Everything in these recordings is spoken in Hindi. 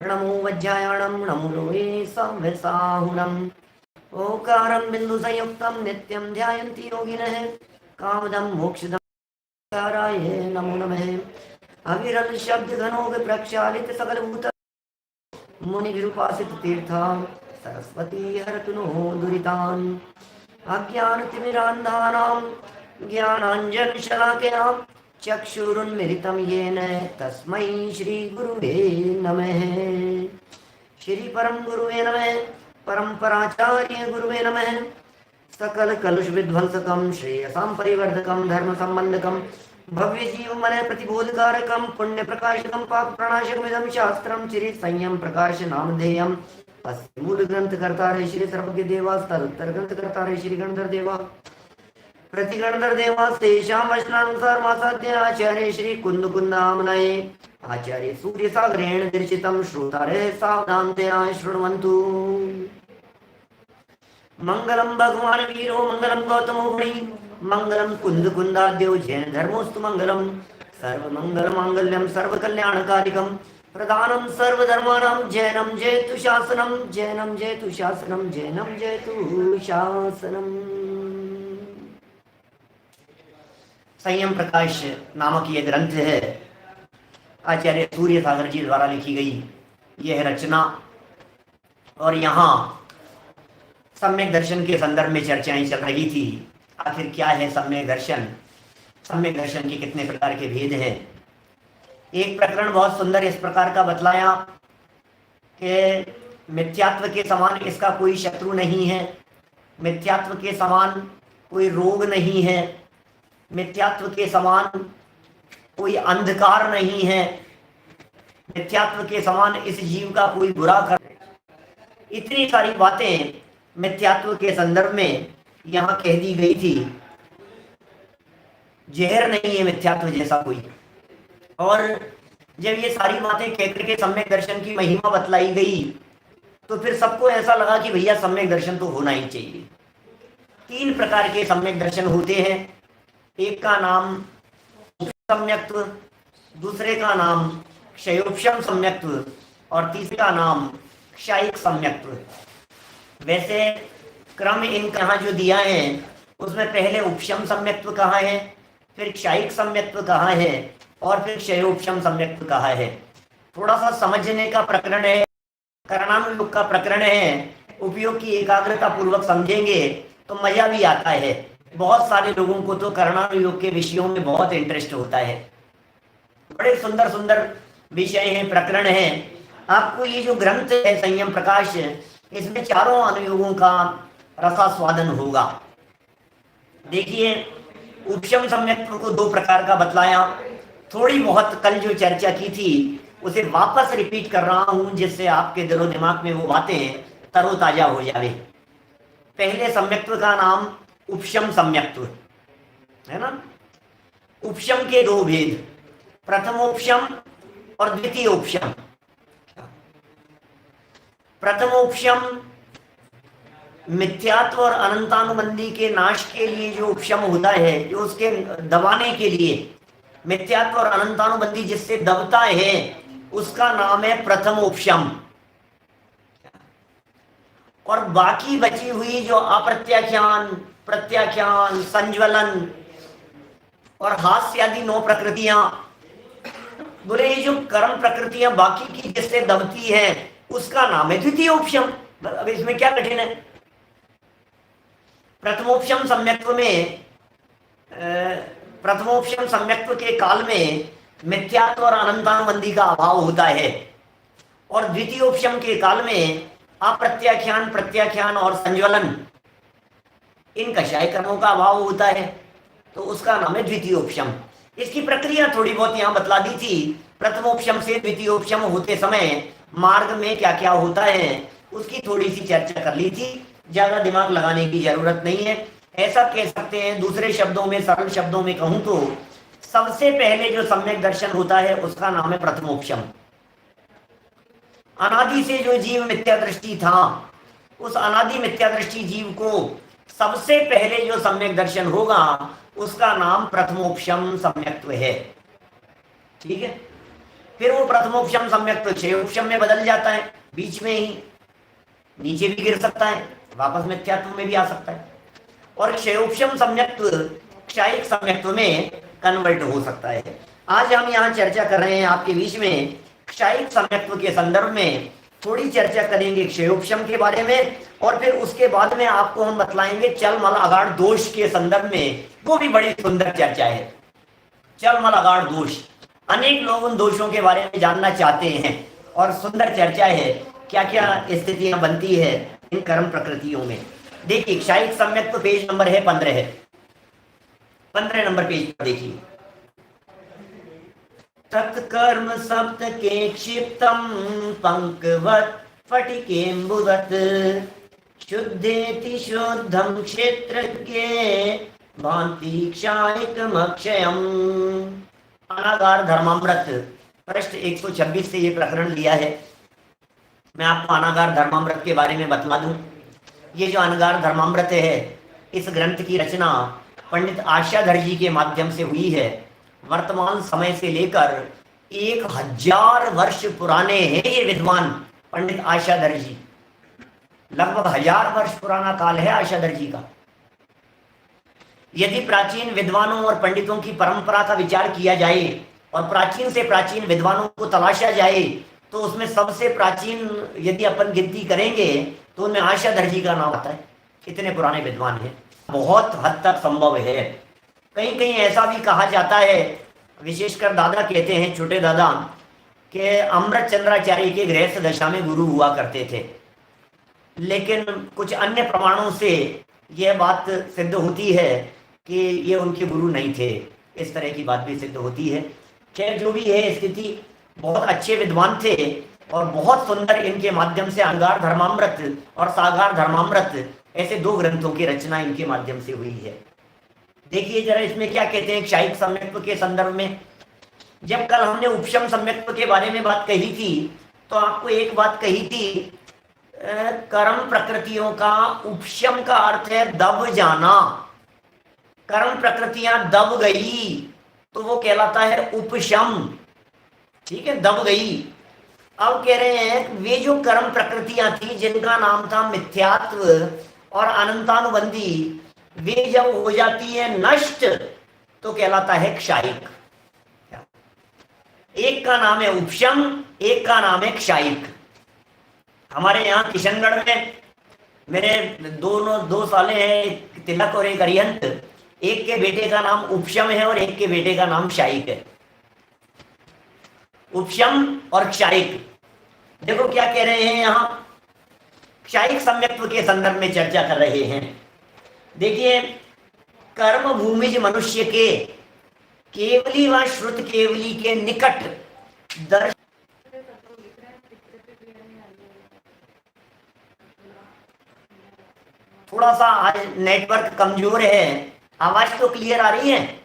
नमो वज्रायणं नमो लोये संविसाहुणम् ओंकारं बिन्दुसंयुक्तं नित्यं ध्यायन्ति योगिनः कामदं मोक्षदं काराय नमो नमः अविरल शब्द घनों प्रक्षालित सकल भूत मुनि विरूपासित तीर्थां सरस्वती हरतु नो दुरितान् अज्ञानतिमिरान्धानां ज्ञानाञ्जनशलाकया चक्षुरुन्मिलितं येन तस्मै श्रीगुरुवे नमः। श्री परम गुरुवे नमः। परम्पराचार्य गुरुवे नमः। सकल कलुष विध्वंसकं श्रेयसां परिवर्धकं धर्म संबंधकं भव्य जीव मन प्रतिबोधकारकं पुण्य प्रकाशकं पाप प्रणाशकमिदं शास्त्रं श्री संयम प्रकाश नामधेयम् अस्य मूल ग्रंथ कर्ता रे श्री सर्वज्ञ देवास्तर उत्तर ग्रंथ कर्ता रे श्री गणधर देवा प्रति गणधर देवास्तेषां वचनानुसार मासाद्य आचार्य श्री कुंद कुंदामनये आचार्य सूर्य सागरेण दर्शितं श्रोतारे सावधानतया शृण्वन्तु। मंगलम भगवान वीरो मंगलम गौतमो बड़ी मंगलम कुंद कुंदाद्यो जैन धर्मोस्तु मंगलम सर्व मंगल मांगल्यम सर्व कल्याणकारिकम प्रधानम सर्वधर्माणां जैनम जयतु शासनम जैनम जयतु शासनम जैनम जयतु शासनम। संयम प्रकाश नामक ये ग्रंथ है आचार्य सूर्य सागर जी द्वारा लिखी गई यह रचना और यहाँ सम्यक दर्शन के संदर्भ में चर्चाएं चल रही थी। आखिर क्या है सम्यक दर्शन, सम्यक दर्शन के कितने प्रकार के भेद हैं। एक प्रकरण बहुत सुंदर इस प्रकार का बतलाया कि मिथ्यात्व के समान इसका कोई शत्रु नहीं है, मिथ्यात्व के समान कोई रोग नहीं है, मिथ्यात्व के समान कोई अंधकार नहीं है, मिथ्यात्व के समान इस जीव का कोई बुरा कर, इतनी सारी बातें मिथ्यात्व के संदर्भ में यहाँ कह दी गई थी। जहर नहीं है मिथ्यात्व जैसा कोई। और जब ये सारी बातें कहकर के सम्यक दर्शन की महिमा बतलाई गई तो फिर सबको ऐसा लगा कि भैया सम्यक दर्शन तो होना ही चाहिए। तीन प्रकार के सम्यक दर्शन होते हैं। एक का नाम सम्यक्त्व, दूसरे का नाम क्षयोपशम सम्यक्त्व और तीसरे का नाम क्षायिक सम्यक्त्व। वैसे क्रम इनका यहाँ जो दिया है उसमें पहले उपशम सम्यक्त्व कहा है, फिर क्षायिक सम्यक्त्व कहा है और फिर क्षयोपशम सम्यक्त्व कहा है। थोड़ा सा समझने का प्रकरण है, करणानुयोग का प्रकरण है। उपयोग की एकाग्रता पूर्वक समझेंगे तो मजा भी आता है। बहुत सारे लोगों को तो करणानुयोग के विषयों में बहुत इंटरेस्ट होता है। बड़े सुंदर सुंदर विषय हैं, प्रकरण हैं। आपको ये जो ग्रंथ है संयम प्रकाश, इसमें चारों अनुयोगों का रसास्वादन होगा। देखिए, उपशम सम्यक्त्व को दो प्रकार का बतलाया। थोड़ी बहुत कल जो चर्चा की थी उसे वापस रिपीट कर रहा हूं जिससे आपके दिलो दिमाग में वो बातें तरोताजा हो जाए। पहले सम्यक्त्व का नाम उपशम सम्यक्त्व है ना। उपशम के दो भेद, प्रथमोपशम और द्वितीयोपशम। प्रथमोपशम मिथ्यात्व और अनंतानुबंधी के नाश के लिए जो उपशम होता है, जो उसके दबाने के लिए, मिथ्यात्व और अनंतानुबंधी जिससे दबता है उसका नाम है प्रथमोपशम। और बाकी बची हुई जो अप्रत्याख्यान, प्रत्याख्यान, संज्वलन और हास्य आदि 9 प्रकृतियां, बोले ये जो कर्म प्रकृतियां बाकी की जिससे दबती है उसका नाम है द्वितीयोपशम। अब इसमें क्या कठिन है। प्रथमोपशम सम्यक्त्व में, प्रथमोपशम सम्यक्त्व के काल में मिथ्यात्व और अनंतानुबंधी का अभाव होता है और द्वितीयोपशम के काल में अप्रत्याख्यान, प्रत्याख्यान और संज्वलन, इन कषाय कर्मों का अभाव होता है, तो उसका नाम है द्वितीयोपशम। इसकी प्रक्रिया थोड़ी बहुत यहाँ बतला दी थी। प्रथमोपशम से द्वितीयोपशम होते समय मार्ग में क्या क्या होता है उसकी थोड़ी सी चर्चा कर ली थी। ज्यादा दिमाग लगाने की जरूरत नहीं है। ऐसा कह सकते हैं, दूसरे शब्दों में, सरल शब्दों में कहूं तो सबसे पहले जो सम्यक दर्शन होता है उसका नाम है प्रथमोपशम। अनादि से जो जीव मिथ्या दृष्टि था, उस अनादि मिथ्या दृष्टि जीव को सबसे पहले जो सम्यक दर्शन होगा उसका नाम प्रथमोपशम सम्यक्त्व है। ठीक है। फिर वो प्रथमोपशम सम्यक तो क्षयोपशम में बदल जाता है, बीच में ही नीचे भी गिर सकता है, वापस मिथ्यात्व में भी आ सकता है, और क्षयोपशम सम्यक्त्व क्षायिक सम्यक्त्व में कन्वर्ट हो सकता है। आज हम यहाँ चर्चा कर रहे हैं आपके बीच में क्षायिक सम्यक्त्व के संदर्भ में थोड़ी चर्चा करेंगे क्षयोपशम के बारे में, और फिर उसके बाद में आपको हम बतलाएंगे चल मल अगाढ़ दोष के संदर्भ में। वो भी बड़ी सुंदर चर्चा है, चल मल अगाढ़ दोष। अनेक लोग उन दोषों के बारे में जानना चाहते हैं, और सुंदर चर्चा है क्या क्या स्थितियां बनती है इन कर्म प्रकृतियों में। देखिए क्षायिक सम्यक तो पेज नंबर है 15 है, 15 नंबर पेज पर देखिए। तत्कर्म सप्त के क्षिप्तम पंकवत फटिकेम्बुवत शुद्धेति शुद्धम क्षेत्रज्ञे भांति क्षायिकमक्षयम्। अनागार धर्मामृत पृष्ठ 126 से ये प्रकरण लिया है। मैं आपको अनागार धर्मामृत के बारे में बतला दूं। ये जो अनागार धर्मामृत है, इस ग्रंथ की रचना पंडित आशाधर जी के माध्यम से हुई है। वर्तमान समय से लेकर 1000 वर्ष पुराने हैं ये विद्वान पंडित आशाधर जी। लगभग 1000 वर्ष पुराना काल है आशाधर जी का। यदि प्राचीन विद्वानों और पंडितों की परंपरा का विचार किया जाए और प्राचीन से प्राचीन विद्वानों को तलाशा जाए, तो उसमें सबसे प्राचीन यदि अपन गिनती करेंगे तो उनमें आशाधर जी का नाम आता है। कितने पुराने विद्वान हैं, बहुत हद तक संभव है। कहीं कहीं ऐसा भी कहा जाता है, विशेषकर दादा कहते हैं, छोटे दादा, कि अमृत चंद्राचार्य के गृहस्थ दशा में गुरु हुआ करते थे, लेकिन कुछ अन्य प्रमाणों से यह बात सिद्ध होती है कि ये उनके गुरु नहीं थे। इस तरह की बात भी सिद्ध होती है। खैर जो भी है स्थिति, बहुत अच्छे विद्वान थे और बहुत सुंदर इनके माध्यम से अनागार धर्मामृत और सागार धर्मामृत ऐसे 2 ग्रंथों की रचना इनके माध्यम से हुई है। देखिए जरा इसमें क्या कहते हैं क्षायिक सम्यक्त्व के संदर्भ में। जब कल हमने उपशम सम्यक्त्व के बारे में बात कही थी, तो आपको एक बात कही थी, कर्म प्रकृतियों का उपशम का अर्थ है दब जाना। कर्म प्रकृतियां दब गई तो वो कहलाता है उपशम। ठीक है, दब गई। अब कह रहे हैं वे जो कर्म प्रकृतियां थी जिनका नाम था मिथ्यात्व और अनंतानुबंधी, वे जब हो जाती है नष्ट तो कहलाता है क्षायिक। एक का नाम है उपशम, एक का नाम है क्षायिक। हमारे यहाँ किशनगढ़ में मेरे दोनों 2 साले हैं, तिलक और एक अरिहंत। एक के बेटे का नाम उपशम है और एक के बेटे का नाम क्षायिक है। उपशम और क्षायिक, देखो क्या कह रहे हैं यहाँ, क्षायिक सम्यक्त्व के संदर्भ में चर्चा कर रहे हैं। देखिए कर्म भूमिज मनुष्य के केवली व श्रुत केवली के निकट दर्शन। थोड़ा सा आज नेटवर्क कमजोर है, आवाज तो क्लियर आ रही है?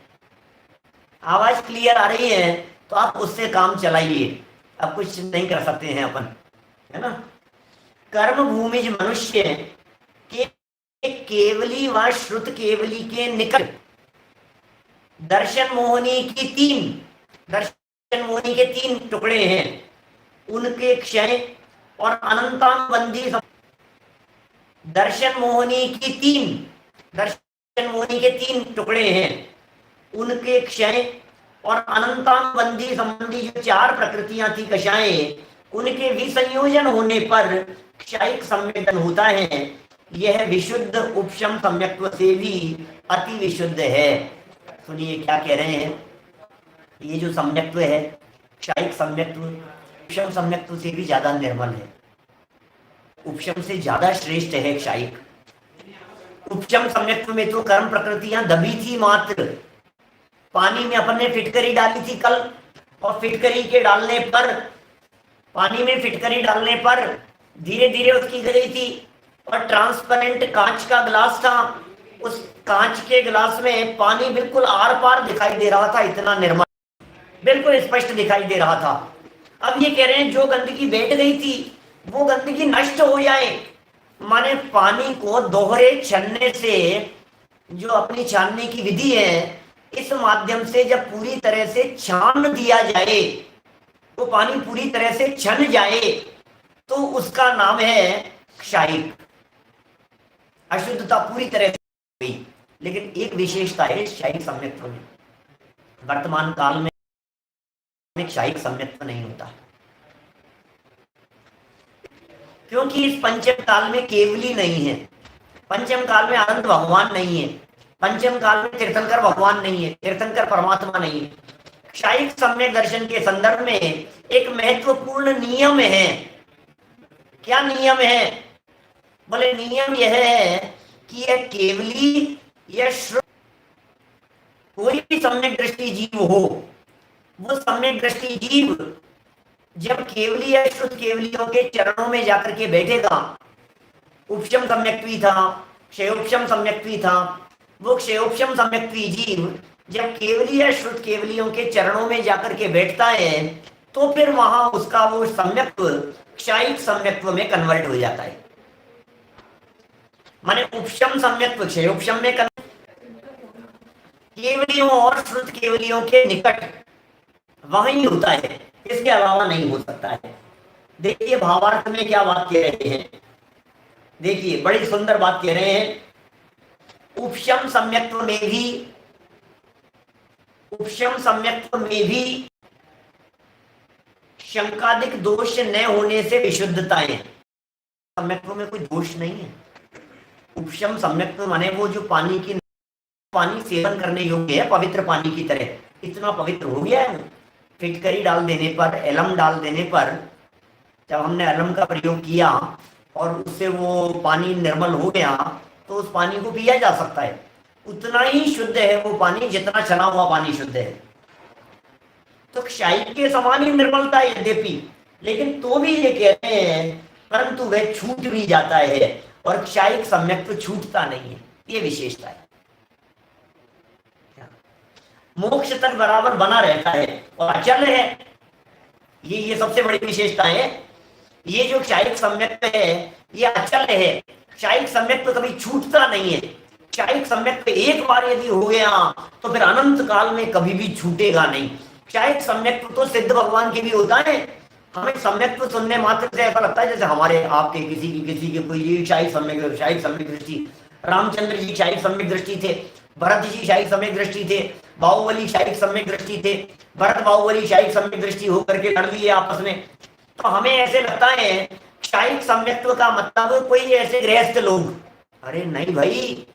आवाज क्लियर आ रही है तो आप उससे काम चलाइए। अब कुछ नहीं कर सकते हैं अपन, है ना। कर्म भूमिज मनुष्य के केवली व श्रुत केवली के निकट दर्शन मोहनी की 3, दर्शन मोहनी के 3 टुकड़े हैं, उनके क्षय और अनंतानुबंधी। दर्शन मोहनी की 3, दर्शन मोहनी के 3 टुकड़े हैं, उनके क्षय और अनंतानुबंधी संबंधी जो 4 प्रकृतियां थी कषाएं, उनके विसंयोजन होने पर क्षायिक संवेदन होता है। यह विशुद्ध उपशम सम्यक्त्व से भी अति विशुद्ध है। सुनिए क्या कह रहे हैं, ये जो सम्यक्त्व है क्षायिक सम्यक्त्व उपशम सम्यक्त्व से भी ज्यादा निर्मल है, उपशम से ज्यादा श्रेष्ठ है क्षायिक। उपशम सम्यक्त्व में तो कर्म प्रकृतियां दबी थी मात्र। पानी में अपन ने फिटकरी डाली थी कल, और फिटकरी के डालने पर, पानी में फिटकरी डालने पर धीरे धीरे उसकी गई थी, और ट्रांसपेरेंट कांच का ग्लास था, उस कांच के गिलास में पानी बिल्कुल आर पार दिखाई दे रहा था, इतना निर्मल, बिल्कुल स्पष्ट दिखाई दे रहा था। अब ये कह रहे हैं जो गंदगी बैठ गई थी वो गंदगी नष्ट हो जाए, माने पानी को दोहरे छन्ने से, जो अपनी छानने की विधि है, इस माध्यम से जब पूरी तरह से छान दिया जाए वो पानी पूरी तरह से छन जाए तो उसका नाम है क्षायिक। अशुद्धता पूरी तरह से गई। लेकिन एक विशेषता है क्षायिक सम्यक्त्व में, वर्तमान काल में क्षायिक सम्यक्त्व नहीं होता, क्योंकि इस पंचम काल में केवली नहीं है, पंचम काल में अनंत भगवान नहीं है, पंचम काल में तीर्थंकर भगवान नहीं है, तीर्थंकर परमात्मा नहीं है। क्षायिक सम्यक दर्शन के संदर्भ में एक महत्वपूर्ण नियम है। क्या नियम है? बोले नियम यह है कि यह केवली या श्रुत, कोई भी सम्यक दृष्टि जीव हो, वो सम्यक दृष्टि जीव जब केवली या श्रुत केवलियों के चरणों में जाकर के बैठेगा, उपशम सम्यक्त्वी था, क्षयोपशम सम्यक्त्वी था, वो क्षयोपशम सम्यक्त्वी जीव जब केवली या श्रुत केवलियों के चरणों में जाकर के बैठता है तो फिर वहां उसका वो सम्यक्त्व क्षायिक सम्यक्त्व में कन्वर्ट हो जाता है। माने उपशम सम्यक्त्व क्षयोपशम में केवलियों और श्रुत केवलियों के निकट वहीं होता है, इसके अलावा नहीं हो सकता है। देखिए भावार्थ में क्या बात कह रहे हैं, देखिए बड़ी सुंदर बात कह रहे हैं। उपशम सम्यक्त्व में भी, उपशम सम्यक्त्व में भी शंकादिक दोष न होने से विशुद्धताएं, सम्यक्त्व में कोई दोष नहीं है। उपशम सम्यक्त्व माने वो जो पानी की, पानी सेवन करने योग्य है, पवित्र पानी की तरह, इतना पवित्र हो गया है। फिटकरी डाल देने पर, एलम डाल देने पर, जब हमने एलम का प्रयोग किया और उससे वो पानी निर्मल हो गया तो उस पानी को पिया जा सकता है। उतना ही शुद्ध है वो पानी जितना छना हुआ पानी शुद्ध है। तो क्षायिक के समान ही निर्मलता है यद्यपि, लेकिन तो भी ये कह रहे हैं परंतु वह छूट भी जाता है और क्षायिक सम्यक्त्व छूटता नहीं है, ये विशेषता है। मोक्ष तक बराबर बना रहता है और अचल है, ये सबसे बड़ी विशेषता है। ये जो क्षायिक सम्यक्त्व है ये अचल है, क्षायिक सम्यक्त्व कभी छूटता नहीं है। क्षायिक सम्यक्त्व एक बार यदि हो गया तो फिर अनंत काल में कभी भी छूटेगा नहीं। क्षायिक सम्यक्त्व तो सिद्ध भगवान के भी होता है। हमें सम्यक्त्व सुनने मात्र से ऐसा लगता है जैसे हमारे आपके किसी के कोई क्षायिक सम्यक दृष्टि, रामचंद्र जी क्षायिक सम्यक दृष्टि थे, भरत जी क्षायिक सम्यक दृष्टि थे, बाहुबली क्षायिक सम्यक दृष्टि थे, भरत बाहुबली क्षायिक सम्यक दृष्टि होकर के लड़ लिए आपस में। तो हमें ऐसे लगता है क्षायिक सम्यक्त्व का मतलब कोई ऐसे गृहस्थ लोग, अरे नहीं भाई,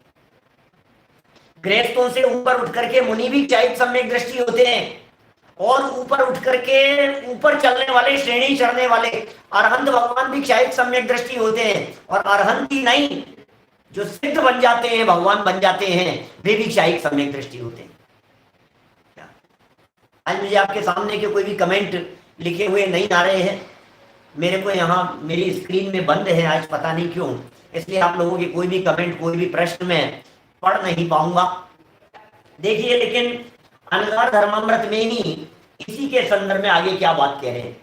गृहस्थों से ऊपर उठ करके मुनि भी क्षायिक सम्यक दृष्टि होते हैं, और ऊपर उठ करके ऊपर चलने वाले, श्रेणी चढ़ने वाले अरहंत भगवान भी क्षायिक सम्यक दृष्टि होते हैं। और अरहंत ही नहीं, जो सिद्ध बन जाते हैं, भगवान बन जाते हैं, वे भी क्षायिक सम्यक दृष्टि होते हैं। आज मुझे आपके सामने के कोई भी कमेंट लिखे हुए नहीं आ रहे हैं, मेरे को यहाँ मेरी स्क्रीन में बंद है आज, पता नहीं क्यों, इसलिए आप लोगों के कोई भी कमेंट, कोई भी प्रश्न में पढ़ नहीं पाऊंगा। देखिए लेकिन अलगार धर्मामृत में ही इसी के संदर्भ में आगे क्या बात कह रहे हैं।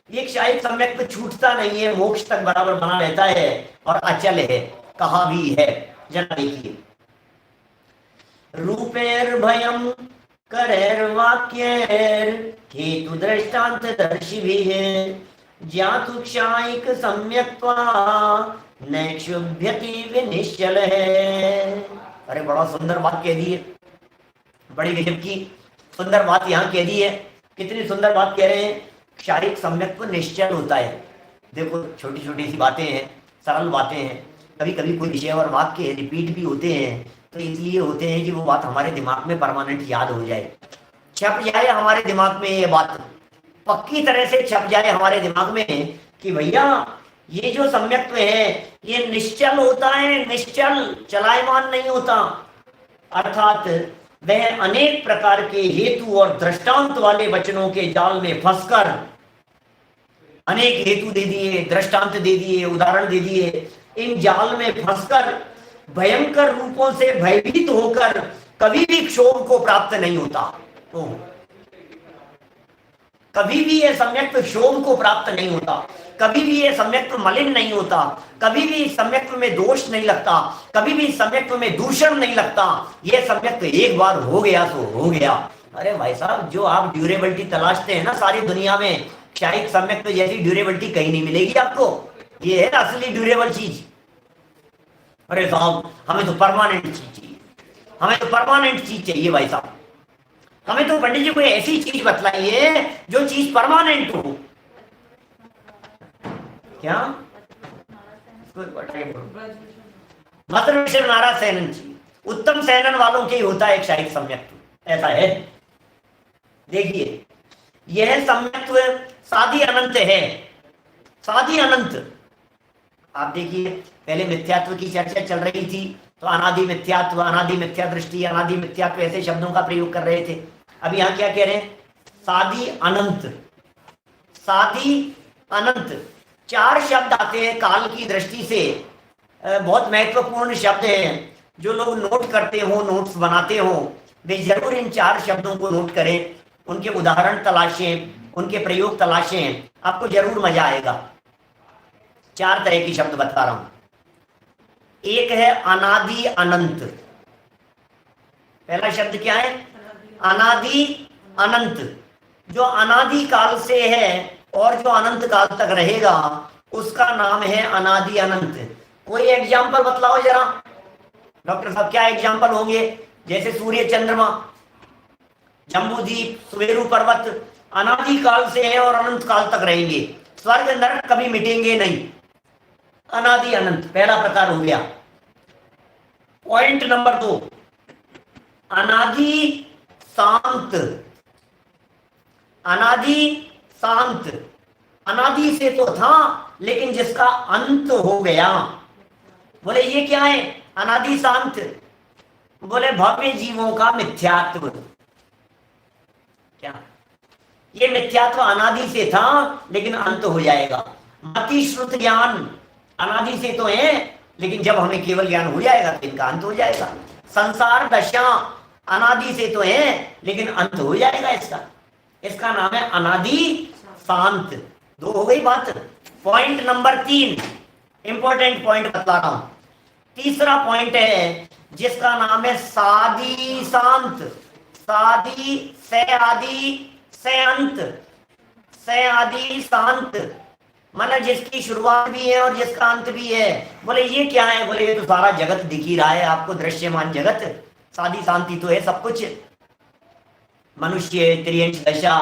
ये क्षायिक सम्यक्त्व छूटता नहीं है, मोक्ष तक बराबर बना रहता है और अचल है, कहा भी है। जरा देखिए, रूपेर भयम करेर वाक्येर हेतु दृष्टांत दर्शी भी है, ज्ञातु क्षायिक सम्यक्त्वा न क्षुभ्यति विनिश्चल है। अरे बड़ा सुंदर बात कह दी है, बड़ी गजब की सुंदर बात यहाँ कह दी है। कितनी सुंदर बात कह रहे हैं, क्षायिक सम्यक्त्व निश्चल होता है। देखो छोटी छोटी सी बातें हैं, सरल बातें हैं, कभी कभी कोई विषय और वाक्य रिपीट भी होते हैं तो इसलिए होते हैं कि वो बात हमारे दिमाग में परमानेंट याद हो जाए, छप जाए हमारे दिमाग में, ये बात पक्की तरह से छप जाए हमारे दिमाग में कि भैया ये जो सम्यक्त्व है ये निश्चल होता है, निश्चल, चलायमान नहीं होता। अर्थात वह अनेक प्रकार के हेतु और दृष्टांत वाले वचनों के जाल में फंसकर, अनेक हेतु दे दिए, दृष्टांत दे दिए, उदाहरण दे दिए, इन जाल में फंसकर भयंकर रूपों से भयभीत होकर कभी भी क्षोभ को प्राप्त नहीं होता। तो कभी भी यह सम्यक्त्व क्षोभ को प्राप्त नहीं होता, कभी भी यह सम्यक्त्व मलिन नहीं होता, कभी भी सम्यक्त्व में दोष नहीं लगता, कभी भी सम्यक्त्व में दूषण नहीं लगता। यह सम्यक्त्व एक बार हो गया तो हो गया, अरे भाई साहब, जो आप ड्यूरेबिलिटी तलाशते हैं ना सारी दुनिया में, क्षायिक सम्यक तो जैसी ड्यूरेबिलिटी कहीं नहीं मिलेगी आपको। ये है असली ड्यूरेबल चीज। अरे साहब, हमें तो परमानेंट चीज चाहिए, हमें तो परमानेंट चीज चाहिए भाई साहब। हमें तो पंडित जी कोई ऐसी चीज बतलाइए जो चीज परमानेंट हो। क्या? मात्र विषय नारा सेनन जी, उत्तम सेनन वालों के ही होता है क्षायिक सम्यक्त्व, ऐसा है। देखिए, यह सम्यक्त्व साधी अनंत है, साधी अनंत। आप देखिए, पहले मिथ्यात्व की चर्चा चल रही थी, तो अनादि मिथ्यात्व, अनादि मिथ्या दृष्टि, अनादि मिथ्यात्व ऐसे शब्दों का प्रयोग कर रहे थे। अब यहां क्या कह रहे हैं? साधी अनंत, साधी अनंत। चार शब्द आते हैं काल की दृष्टि से, बहुत महत्वपूर्ण शब्द हैं। जो लोग नोट करते हो, नोट्स बनाते हो, वे जरूर इन चार शब्दों को नोट करें, उनके उदाहरण तलाशें, उनके प्रयोग तलाशें, आपको जरूर मजा आएगा। चार तरह के शब्द बता रहा हूं। एक है अनादि अनंत। पहला शब्द क्या है? अनादि अनंत। जो अनादि काल से है और जो अनंत काल तक रहेगा, उसका नाम है अनादि अनंत। कोई एग्जाम्पल बतलाओ जरा डॉक्टर साहब, क्या एग्जाम्पल होंगे? जैसे सूर्य, चंद्रमा, जम्बूद्वीप, सुमेरु पर्वत अनादि काल से है और अनंत काल तक रहेंगे। स्वर्ग नरक कभी मिटेंगे नहीं। अनादि अनंत पहला प्रकार हो गया। पॉइंट नंबर 2, अनादि शांत। अनादि शांत, अनादि से तो था लेकिन जिसका अंत हो गया। बोले ये क्या है अनादि शांत? बोले भव्य जीवों का मिथ्यात्व। क्या? ये मिथ्यात्व अनादि से था लेकिन अंत हो जाएगा। मति श्रुत ज्ञान अनादि से तो है, लेकिन जब हमें केवल ज्ञान हो जाएगा तो इनका अंत हो जाएगा। संसार दशा अनादि से तो है लेकिन अंत हो जाएगा इसका। इसका नाम है अनादि शांत। दो हो गई बात। पॉइंट नंबर 3, इंपॉर्टेंट पॉइंट बता रहा हूं। तीसरा पॉइंट है जिसका नाम है सादी शांत। सादी से आदि से अंत, से आदि शांत, मतलब जिसकी शुरुआत भी है और जिसका अंत भी है। बोले ये क्या है? बोले ये तो सारा जगत दिख ही रहा है आपको, दृश्यमान जगत। सादी शांति तो है सब कुछ। मनुष्य, त्रियंश दशा,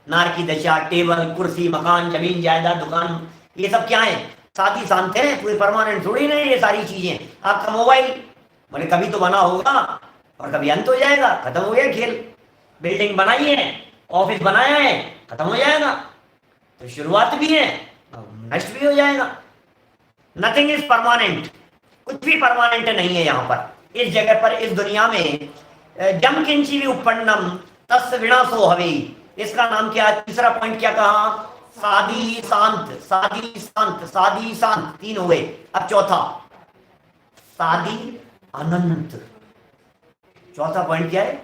नार की दशा, टेबल, कुर्सी, मकान, जमीन, जायदाद, दुकान, ये सब क्या है? सादी शांत है, कोई परमानेंट थोड़ी नहीं ये सारी चीजें। आपका मोबाइल, बोले कभी तो बना होगा और कभी अंत हो जाएगा, खत्म हो गया खेल। बिल्डिंग बनाई है, ऑफिस बनाया है, खत्म हो जाएगा। तो शुरुआत भी है, नष्ट भी हो जाएगा। नथिंग इज परमानेंट, कुछ भी परमानेंट नहीं है यहाँ पर, इस जगह पर, इस दुनिया में। जम किंची भी उपन्नम तस् विनाशो हवे। इसका नाम क्या? तीसरा पॉइंट क्या कहा? सादी शांत, सादी शांत, सादी शांत, 3 हो गए। अब चौथा, सादी अनंत। चौथा पॉइंट क्या है?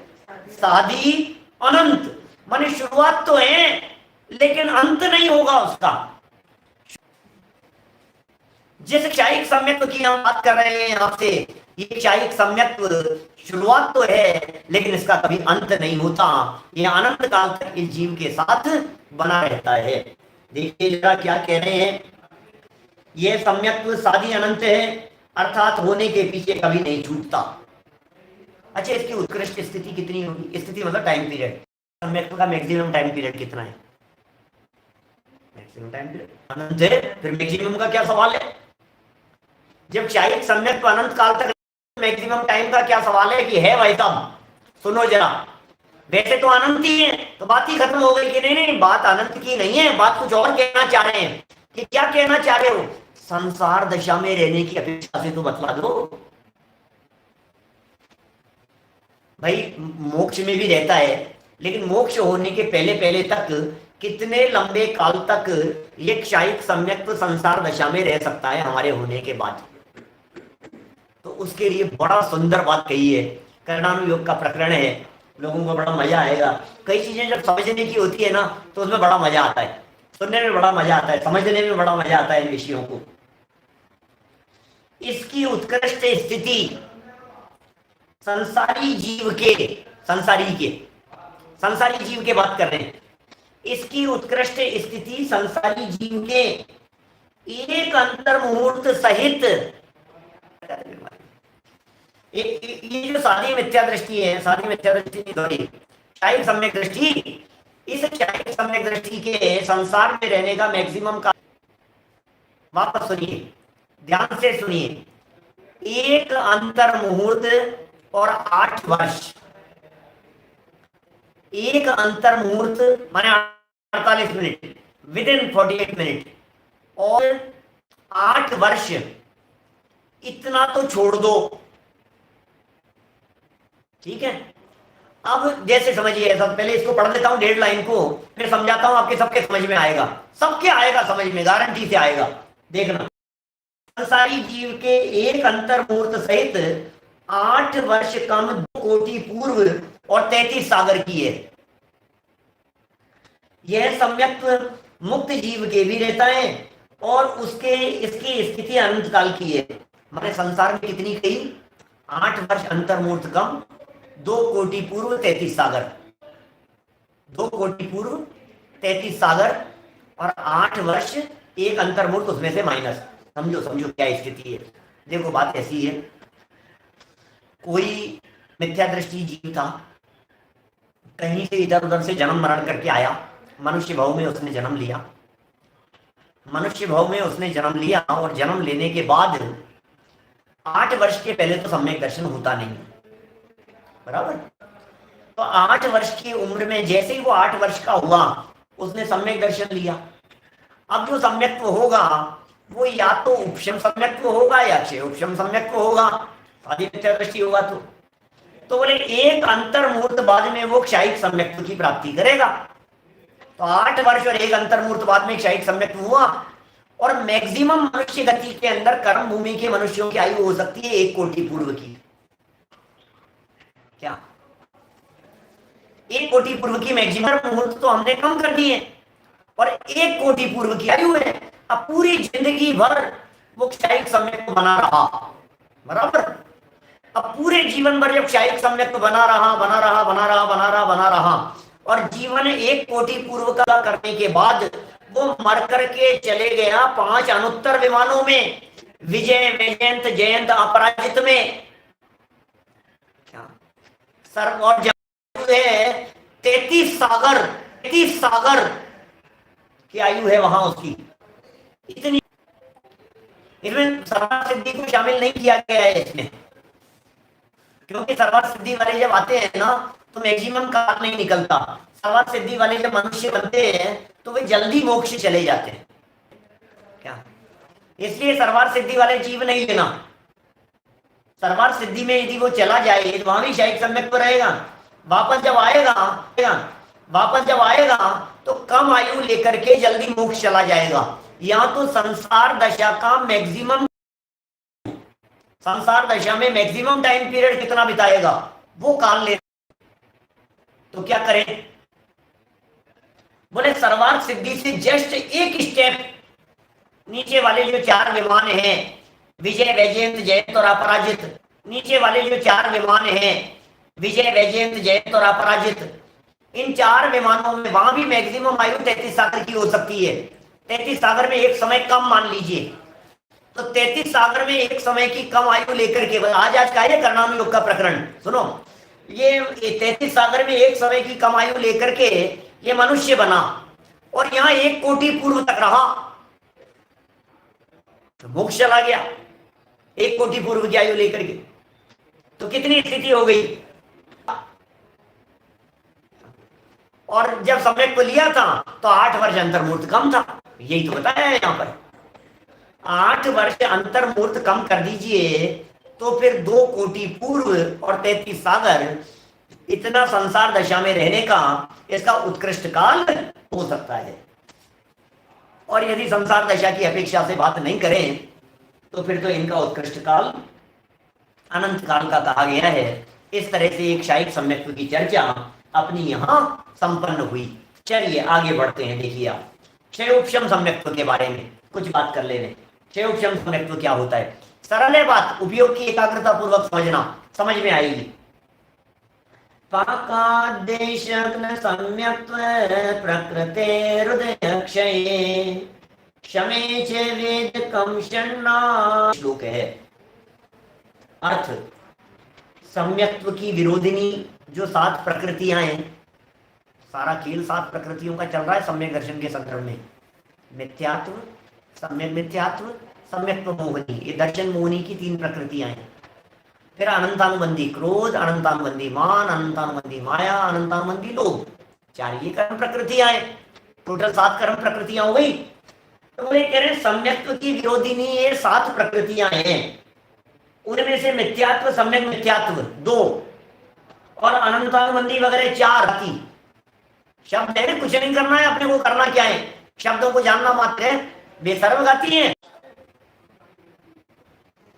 सादी अनंत, माने शुरुआत तो है लेकिन अंत नहीं होगा उसका। जिस क्षायिक सम्यक्त्व की हम बात कर रहे हैं यहां से, ये क्षायिक सम्यक्त्व शुरुआत तो है लेकिन इसका कभी अंत नहीं होता। ये अनंत काल तक इस जीव के साथ बना रहता है। देखिए जरा क्या कह रहे हैं। यह सम्यक्त्व सादी अनंत है, अर्थात होने के पीछे कभी नहीं छूटता। अच्छा, इसकी उत्कृष्ट स्थिति कितनी होगी? स्थिति मतलब टाइम पीरियड। सम्यक्त्व का मैक्सिमम टाइम पीरियड कितना है? मैक्सिमम टाइम पीरियड अनंत है, फिर मैक्सिमम का क्या सवाल है? जब क्षायिक सम्यक्त्व अनंत काल तक, मैक्सिमम टाइम का क्या सवाल है कि है भाई साहब? सुनो जरा, वैसे तो अनंत ही है, तो बात ही खत्म हो गई कि नहीं नहीं बात अनंत की नहीं है, बात कुछ और कहना चाह रहे हैं। कि क्या कहना चाह रहे हो? संसार दशा में रहने की अपेक्षा से तो बतला दो भाई। मोक्ष में भी रहता है, लेकिन मोक्ष होने के पहले पहले तक कितने लंबे काल तक ये क्षायिक सम्यक्त्व संसार दशा में रह सकता है हमारे होने के बाद? तो उसके लिए बड़ा सुंदर बात कही है। कर्णानुयोग का प्रकरण है, लोगों को बड़ा मजा आएगा। कई चीजें जब समझने की होती है ना, तो उसमें बड़ा मजा आता है, सुनने में बड़ा मजा आता है, समझने में बड़ा मजा आता है इन विषयों को। इसकी उत्कृष्ट स्थिति संसारी जीव के, संसारी के संसारी जीव की बात कर रहे हैं। इसकी उत्कृष्ट स्थिति संसारी जीव के एक अंतर मुहूर्त सहित, ये जो साधी मिथ्या दृष्टि है, साधी मिथ्या दृष्टि नहीं, सॉरी, क्षायिक सम्यक दृष्टि, इस क्षायिक सम्यक दृष्टि के संसार में रहने का मैक्सिमम का, वापस सुनिए, ध्यान से सुनिए, एक अंतर मुहूर्त और 8 वर्ष, एक अंतर मुहूर्त माने 48 मिनट, विद इन 48 मिनट, और 8 वर्ष, इतना तो छोड़ दो, ठीक है। अब जैसे समझिए, सब पहले इसको पढ़ लेता हूं 1.5 लाइन को, फिर समझाता हूं, आपके सबके समझ में आएगा, सबके आएगा समझ में, गारंटी से आएगा, देखना। संसारी जीव के एक अंतर मुहूर्त सहित 8 वर्ष कम 2 कोटि पूर्व और 33 सागर की है। यह सम्यक मुक्त जीव के भी रहता है और उसके इसकी स्थिति अनंत काल की है। हमारे संसार में कितनी कही? 8 वर्ष अंतर मुहूर्त कम 2 कोटि पूर्व 33 सागर, 2 कोटि पूर्व 33 सागर और 8 वर्ष एक अंतर मुहूर्त उसमें से माइनस। समझो समझो क्या स्थिति है। देखो बात ऐसी है, कोई मिथ्या दृष्टि जीव था, कहीं से इधर उधर से जन्म मरण करके आया, मनुष्य भाव में उसने जन्म लिया, मनुष्य भाव में उसने जन्म लिया और जन्म लेने के बाद 8 वर्ष के पहले तो सम्यक दर्शन होता नहीं, बराबर। तो 8 वर्ष की उम्र में जैसे ही वो 8 वर्ष का हुआ, उसने सम्यक दर्शन लिया। अब जो सम्यक्त्व होगा वो या तो उपशम सम्यक्त्व होगा या क्षय उपशम सम्यक्त्व होगा, आदि मिथ्या दृष्टि होगा। तो बोले एक अंतर मुहूर्त बाद में वो क्षायिक सम्यक्त्व की प्राप्ति करेगा। तो 8 वर्ष और एक अंतर मुहूर्त बाद में क्षायिक सम्यक्त्व हुआ, और मैक्सिमम मनुष्य गति के अंदर कर्म भूमि के मनुष्यों की आयु हो सकती है 1 कोटि पूर्व की। क्या 1 कोटि पूर्व की मैक्सिमम मुहूर्त तो हमने कम कर दिए, और 1 कोटि पूर्व की आयु है। अब पूरी जिंदगी भर वो क्षायिक सम्यक्त्व बना रहा, बराबर। अब पूरे जीवन भर जब क्षायिक सम्यक्त्व बना रहा बना रहा बना रहा बना रहा बना रहा, और जीवन 1 कोटि पूर्व का करने के बाद वो मर करके चले गया 5 अनुत्तर विमानों में, विजय वैजयंत जयंत अपराजित में, सर, और जब है 33 सागर, 33 सागर की आयु है वहां उसकी। इतनी, इसमें सर्वार्थ सिद्धि को शामिल नहीं किया गया है इसमें, क्योंकि सर्वार्थ सिद्धि वाले जब आते हैं ना तो मैक्सिमम काल नहीं निकलता। सर्वार्थ सिद्धि वाले जब मनुष्य बनते हैं तो वे जल्दी मोक्ष चले जाते हैं। क्या इसलिए सर्वार्थ सिद्धि वाले जीव नहीं लेना। सर्वार्थ सिद्धि में यदि वो चला जाए तो वहां भी क्षायिक सम्यक्त्व रहेगा। वापस जब आएगा तो कम आयु लेकर के जल्दी मोक्ष चला जाएगा। यहाँ तो संसार दशा का मैक्सिमम, संसार दशा में मैक्सिमम टाइम पीरियड कितना बिताएगा वो काल ले। तो क्या करें? बोले सर्वार्थ सिद्धि से जस्ट एक स्टेप नीचे वाले जो 4 विमान हैं, विजय वैजयंत जयंत और अपराजित, नीचे वाले जो 4 विमान हैं, विजय वैजयंत जयंत और अपराजित, इन 4 विमानों में वहां भी मैक्सिमम आयु 33 सागर की हो सकती है। 33 सागर में एक समय कम मान लीजिए, तो 33 सागर में एक समय की कम आयु लेकर के, आज का ये कर्णानुयोग का प्रकरण सुनो, ये 33 सागर में एक समय की कम आयु लेकर के ये मनुष्य बना, और यहाँ 1 कोटि पूर्व तक रहा, तो मोक्ष चला गया 1 कोटि पूर्व की आयु लेकर के। तो कितनी स्थिति हो गई? और जब सम्यक को लिया था तो 8 वर्ष अंतर मुहूर्त कम था, यही तो बताया है यहाँ पर। 8 वर्ष अंतर मुहूर्त कम कर दीजिए तो फिर 2 कोटि पूर्व और 33 सागर, इतना संसार दशा में रहने का इसका उत्कृष्ट काल हो सकता है। और यदि संसार दशा की अपेक्षा से बात नहीं करें तो फिर तो इनका उत्कृष्ट काल अनंत काल का कहा गया है। इस तरह से एक क्षायिक सम्यक्त्व की चर्चा अपनी यहाँ संपन्न हुई। चलिए आगे बढ़ते हैं। देखिए आप क्षय उपशम सम्यक्त्व के बारे में कुछ बात कर ले रहे। क्षय उपशम सम्यक्त्व क्या होता है? सरल है बात, उपयोग की एकाग्रता पूर्वक समझना, समझ में आएगी। पाकादेशग्न सम्यक्त्व प्रकृते हृदय क्षये क्षमे च वेद कम षण्णा। श्लोक है। अर्थ, सम्यक्त्व की विरोधिनी जो 7 प्रकृतियां हैं, सारा खेल 7 प्रकृतियों का चल रहा है सम्यक दर्शन के संदर्भ में। मिथ्यात्व, सम्यक मिथ्यात्व, सम्यक्त्व मोहिनी, ये दर्शन मोहिनी की 3 प्रकृतियां हैं। फिर अनंतानुबंधी क्रोध, अनंतानुबंधी मान, अनंतानुबंधी माया, अनंतानुबंधी लोभ, 4 ये कर्म प्रकृतियां हैं। टोटल 7 कर्म प्रकृतियां हो गई। तो बोले कह रहे सम्यक्त्व की विरोधिनी ये 7 प्रकृतियां हैं, उनमें से मिथ्यात्व, सम्यक मिथ्यात्व 2 और अनंतानुबंधी वगैरह 4 आती। शब्द है, कुछ नहीं करना है अपने को, करना क्या है, शब्दों को जानना मात्र है, बेशर्म गाती है।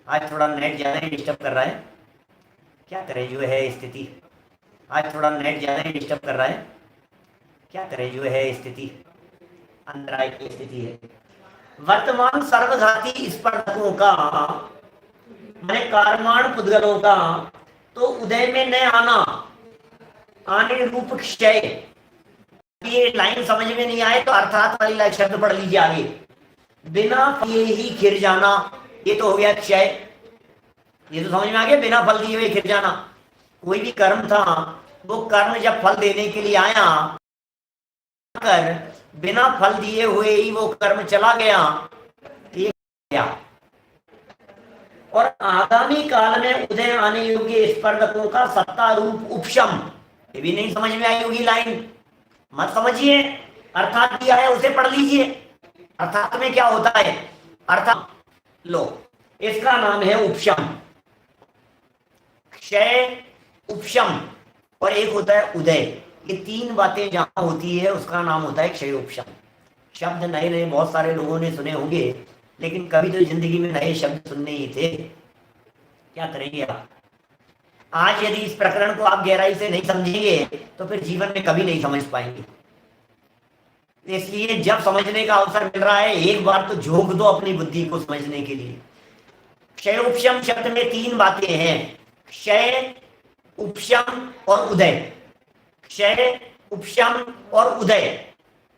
आज थोड़ा नेट ज्यादा ही डिस्टर्ब कर रहा है, क्या करें जो है स्थिति। आज थोड़ा नेट ज्यादा ही डिस्टर्ब कर रहा है, क्या करें जो है स्थिति, अंदर आए की स्थिति है। वर्तमान सर्वघाती स्पर्धकों का, माने कारमान पुद्गलों का तो उदय में न आना, आने रूप क्षय। ये लाइन समझ में नहीं आए तो अर्थात वाली शब्द पढ़ लीजिए आगे। बिना ये ही खिर जाना, ये तो हो गया क्षय, ये तो समझ में आ गया, बिना फल दिए हुए खिर जाना। कोई भी कर्म था, वो कर्म जब फल देने के लिए आया, कर बिना फल दिए हुए ही वो कर्म चला गया, ठीक गया। और आगामी काल में उदय आने योग्य स्पर्धकों का सत्ता रूप उपशम, ये भी नहीं समझ में आई होगी लाइन, मत समझिए। अर्थात दिया है उसे पढ़ लीजिए। अर्थात में क्या होता है, अर्थात लो, इसका नाम है उपशम, क्षय, उपशम, और एक होता है उदय। ये 3 बातें जहां होती है उसका नाम होता है क्षय उपशम। शब्द नए नए बहुत सारे लोगों ने सुने होंगे, लेकिन कभी तो जिंदगी में नए शब्द सुनने ही थे, क्या करेंगे आप। आज यदि इस प्रकरण को आप गहराई से नहीं समझेंगे तो फिर जीवन में कभी नहीं समझ पाएंगे। इसलिए जब समझने का अवसर मिल रहा है, एक बार तो झोंक दो अपनी बुद्धि को समझने के लिए। क्षय उपशम शब्द में 3 बातें हैं, क्षय, उपशम और उदय। क्षय, उपशम और उदय,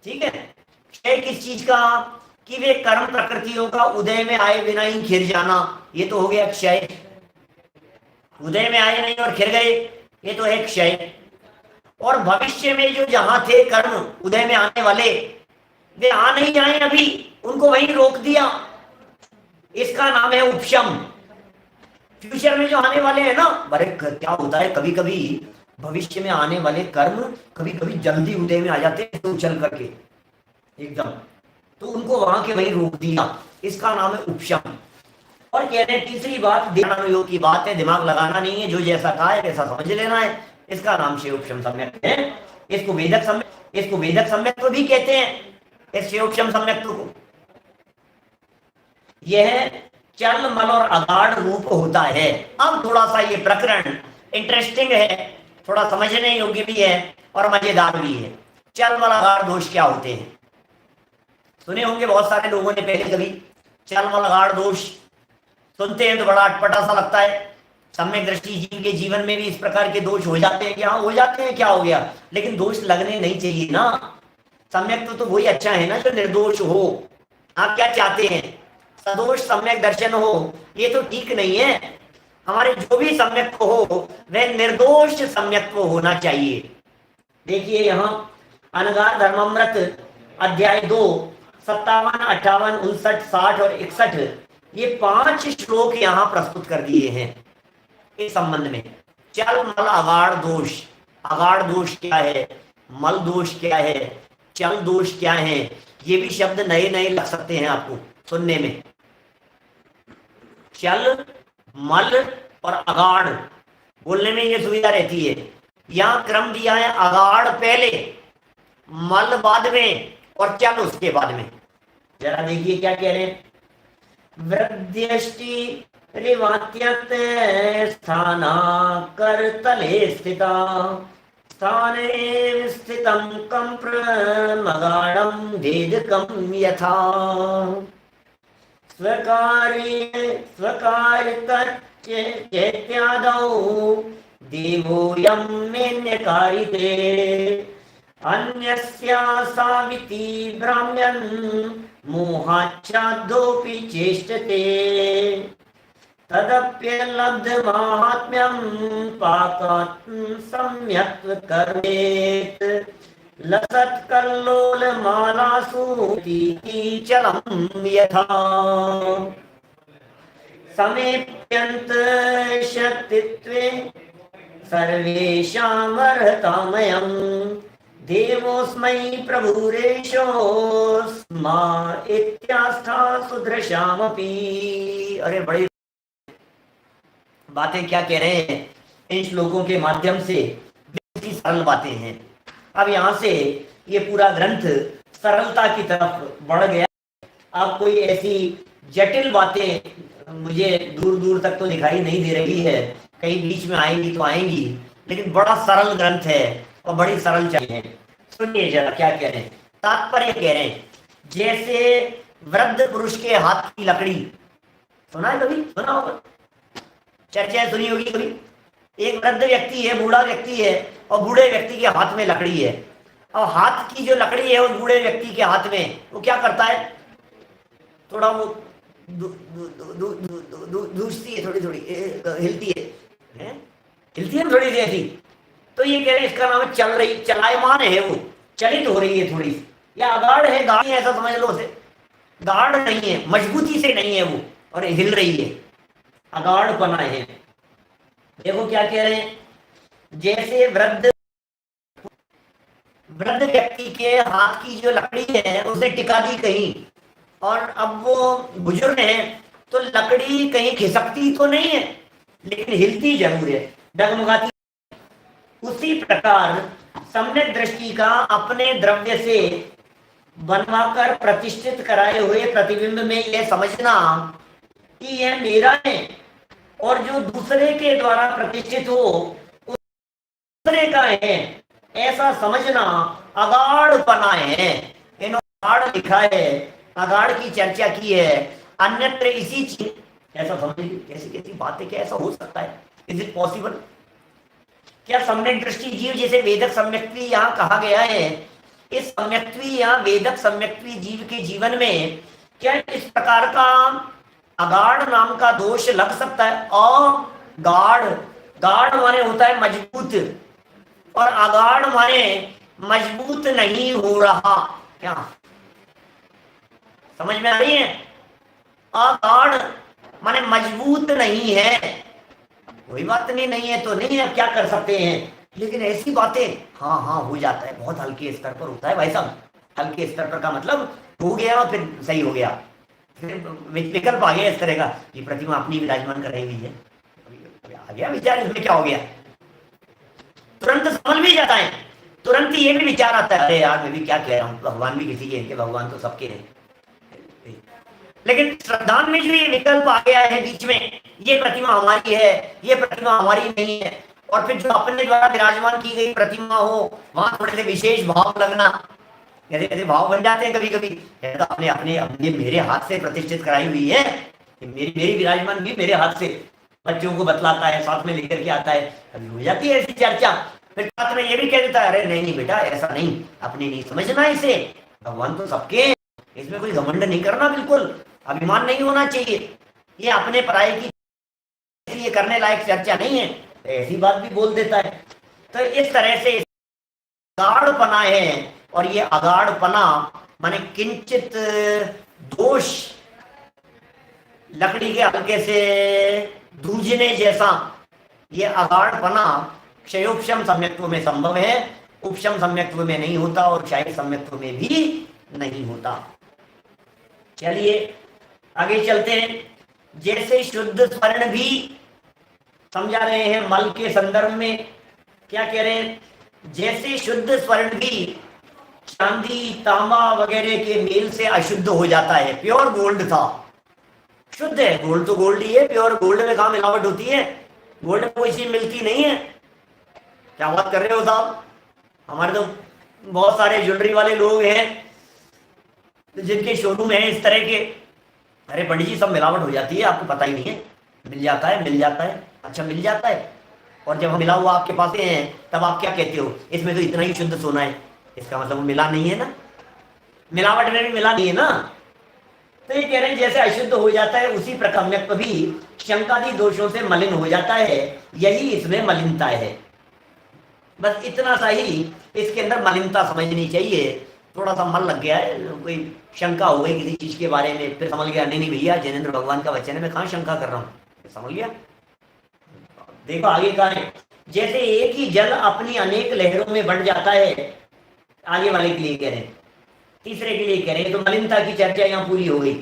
ठीक है। क्षय किस चीज का, कि वे कर्म प्रकृतियों का उदय में आए बिना ही खिर जाना, ये तो हो गया क्षय। उदय में आए नहीं और खिर गए, ये तो है क्षय। और भविष्य में जो जहां थे कर्म उदय में आने वाले, वे आ नहीं आए अभी, उनको वहीं रोक दिया, इसका नाम है उपशम। फ्यूचर में जो आने वाले हैं ना, अरे क्या होता है कभी कभी भविष्य में आने वाले कर्म कभी कभी जल्दी उदय में आ जाते हैं उछल करके एकदम, तो उनको वहां के वहीं रोक दिया, इसका नाम है उपशम। और कह रहे हैं तीसरी बात ध्यान की बात है, दिमाग लगाना नहीं है, जो जैसा कहा है वैसा समझ लेना है, इसका नाम क्षय उपशम सम्यक है। इसको वेदक सम्यक तो भी कहते हैं, इस क्षय उपशम सम्यक को। यह चल मल और अगाढ़ रूप होता है। अब थोड़ा सा ये प्रकरण इंटरेस्टिंग है, थोड़ा समझने योग्य भी है और मजेदार भी है। चल मल अगाढ़ दोष क्या होते हैं, सुने होंगे बहुत सारे लोगों ने पहले कभी। चल मल अगाढ़ दोष सुनते हैं तो बड़ा अटपटा सा लगता है। सम्यक दृष्टि जीव के जीवन में भी इस प्रकार के दोष हो जाते हैं, क्या हो जाते हैं, क्या हो गया, लेकिन दोष लगने नहीं चाहिए ना। सम्यक तो वही अच्छा है ना जो निर्दोष हो। आप क्या चाहते हैं, सदोष सम्यक दर्शन हो, ये तो ठीक नहीं है। हमारे जो भी सम्यक हो वह निर्दोष सम्यक होना चाहिए। देखिए यहाँ अनगार धर्मामृत अध्याय 2 57, 58, 59, 60 और 61 ये 5 श्लोक यहाँ प्रस्तुत कर दिए हैं इस संबंध में। चल मल अगाढ़ दोष, अगाढ़ दोष क्या है, मल दोष क्या है, चल दोष क्या है, ये भी शब्द नए नए लग सकते हैं आपको सुनने में। चल, मल और अगाढ़ बोलने में ये सुविधा रहती है। यहां क्रम दिया है अगाढ़ पहले, मल बाद में और चल उसके बाद में। जरा देखिए क्या कह रहे हैं। वृद्ध्यष्टि रिवात्यंत स्थाना कर तले स्थिता स्थाने स्थितं कं प्रमगाढ़ं भेदकं यथा स्वकार्य चेत्यादौ देवोऽयं मेऽन्यकारिते अन्यस्या साविति ब्राह्म्यन् मोहाच्छादोऽपि चेष्टते तदप्यलब्धमाहात्म्यं पाकात् सम्यक् कर्मेत् लसत्कल्लोलमालासु चलं यथा समेप्यन्त शक्तित्वे सर्वेषामर्हतामयं देवोऽस्मै प्रभुरेशोऽस्मा इत्यास्था सुदृशामपि। अरे बड़ी बातें क्या कह रहे हैं इन श्लोकों के माध्यम से, बहुत सरल बातें हैं। अब यहाँ से ये पूरा ग्रंथ सरलता की तरफ बढ़ गया। अब कोई ऐसी जटिल बातें मुझे दूर दूर तक तो दिखाई नहीं दे रही है, कहीं बीच में आएंगी तो आएंगी, लेकिन बड़ा सरल ग्रंथ है और बड़ी सरल चाहिए। सुनिए जरा क्या कह रहे हैं, तात्पर्य कह रहे हैं जैसे वृद्ध पुरुष के हाथ की लकड़ी, सुना है कभी, सुना होगा, चर्चा सुनी होगी कभी। एक वृद्ध व्यक्ति है, बूढ़ा व्यक्ति है, और बूढ़े व्यक्ति के हाथ में लकड़ी है, और हाथ की जो लकड़ी है उस बूढ़े व्यक्ति के हाथ में, वो क्या करता है, थोड़ा वो दूसती है, थोड़ी थोड़ी हिलती है, हिलती है थोड़ी सी ऐसी। तो ये कह रहे इसका नाम है चल रही, चलायमान है, वो चलित हो रही है थोड़ी सी, या अगाढ़ है, गाढ़ी है, ऐसा समझ लो उसे। गाढ़ नहीं है, मजबूती से नहीं है वो, और हिल रही है, अगाढ़ पना है। देखो क्या कह रहे हैं, जैसे वृद्ध व्यक्ति के हाथ की जो लकड़ी है उसे टिका दी कहीं, और अब वो बुजुर्ग है तो लकड़ी कहीं खिसकती तो नहीं है, लेकिन हिलती जरूर है, डगमगाती। उसी प्रकार सम्यक दृष्टि का अपने द्रव्य से बनवाकर प्रतिष्ठित कराए हुए प्रतिबिंब में यह समझना कि यह मेरा है, और जो दूसरे के द्वारा प्रतिष्ठित हो दूसरे का है, ऐसा समझना अगाढ़पना है। अगाढ़ लिखा है, अगाढ़ की चर्चा की है, अन्यत्र इसी चीज, ऐसा समझिए कैसी कैसी बातें, क्या ऐसा हो सकता है, इज इट पॉसिबल? क्या सम्यक दृष्टि जीव, जैसे वेदक सम्यक्त्वी यहाँ कहा गया है, इस सम्यक्त्वी या वेदक सम्यक्त्वी जीव के जीवन में क्या इस प्रकार का अगाढ़ नाम का दोष लग सकता है? गाढ़, गाढ़ माने होता है मजबूत, और अगाढ़ माने मजबूत नहीं हो रहा। क्या समझ में आ रही है? अगाढ़ माने मजबूत नहीं है, कोई बात नहीं है तो नहीं है, क्या कर सकते हैं। लेकिन ऐसी बातें हाँ हाँ हो जाता है, बहुत हल्के स्तर पर होता है भाई साहब। हल्के स्तर पर का मतलब हो गया और फिर सही हो गया, फिर विकल्प आ गया इस तरह का, ये प्रतिमा अपनी विराजमान कर रही हुई है, आ गया विचार, इसमें क्या हो गया, तुरंत समझ भी जाता है, तुरंत ये भी विचार आता है, अरे यार मैं भी क्या कह रहा हूँ, भगवान भी किसी के हैं, भगवान तो सबके हैं। लेकिन श्रद्धा में जो ये विकल्प आ गया है बीच में, ये प्रतिमा हमारी है, ये प्रतिमा हमारी नहीं है, और फिर जो अपने द्वारा विराजमान की गई प्रतिमा हो वहां थोड़े से विशेष भाव लगना, ऐसे ऐसे भाव बन जाते हैं कभी कभी, तो अपने अपने अपने मेरे हाथ से प्रतिष्ठित कराई हुई है, मेरी मेरी विराजमान भी मेरे हाथ से, बच्चों को बतलाता है, साथ में लेकर के आता है, कभी हो जाती है ऐसी चर्चा। फिर साथ में ये भी कह देता है, अरे नहीं नहीं बेटा ऐसा नहीं, अपने नहीं समझना इसे, भगवान तो सबके, इसमें कोई घमंड नहीं करना, बिल्कुल अभिमान नहीं होना चाहिए, ये अपने पराये की ये करने लायक चर्चा नहीं है, ऐसी बात भी बोल देता है। तो इस तरह से अगाढ़पना है, और ये अगाढ़पना माने किंचित दोष, लकड़ी के हल्के से दूजने जैसा, ये अगाढ़पना क्षयोपशम सम्यक्त्व में संभव है, उपशम सम्यक्त्व में नहीं होता, और क्षय सम्यक्त्व में भी नहीं होता। चलिए आगे चलते हैं। जैसे शुद्ध स्वर्ण भी समझा रहे हैं मल के संदर्भ में, क्या कह रहे हैं, जैसे शुद्ध स्वर्ण भी चांदी तांबा वगैरह के मेल से अशुद्ध हो जाता है, प्योर गोल्ड था, शुद्ध है, गोल्ड तो गोल्ड ही है, प्योर गोल्ड में कहाँ मिलावट होती है, गोल्ड में कोई चीज मिलती नहीं है। क्या बात कर रहे हो साहब, हमारे तो बहुत सारे ज्वेलरी वाले लोग हैं जिनके शोरूम है इस तरह के, अरे पंडित जी सब मिलावट हो जाती है, आपको पता ही नहीं है, मिल जाता है, मिल जाता है, अच्छा मिल जाता है, और जब हम मिला हुआ आपके पास हैं तब आप क्या कहते हो, इसमें तो इतना ही शुद्ध सोना है, इसका मतलब वो मिला नहीं है ना, मिलावट में भी मिला नहीं है ना। तो ये कह रहे हैं जैसे अशुद्ध हो जाता है उसी प्रकार में कभी शंकादि दोषों से मलिन हो जाता है, यही इसमें मलिनता है। बस इतना सा ही इसके अंदर मलिनता समझनी चाहिए। थोड़ा सा मन लग गया है, कोई शंका हो गई किसी चीज के बारे में, फिर समझ गया नहीं नहीं भैया जैनेन्द्र भगवान का वचन है, मैं कहाँ शंका कर रहा हूँ, समझ गया। देखो आगे का है, जैसे एक ही जल अपनी अनेक लहरों में बढ़ जाता है, आगे वाले के लिए कह रहे हैं, तीसरे के लिए कह रहे हैं, तो मलिनता की चर्चा यहाँ पूरी हो गई।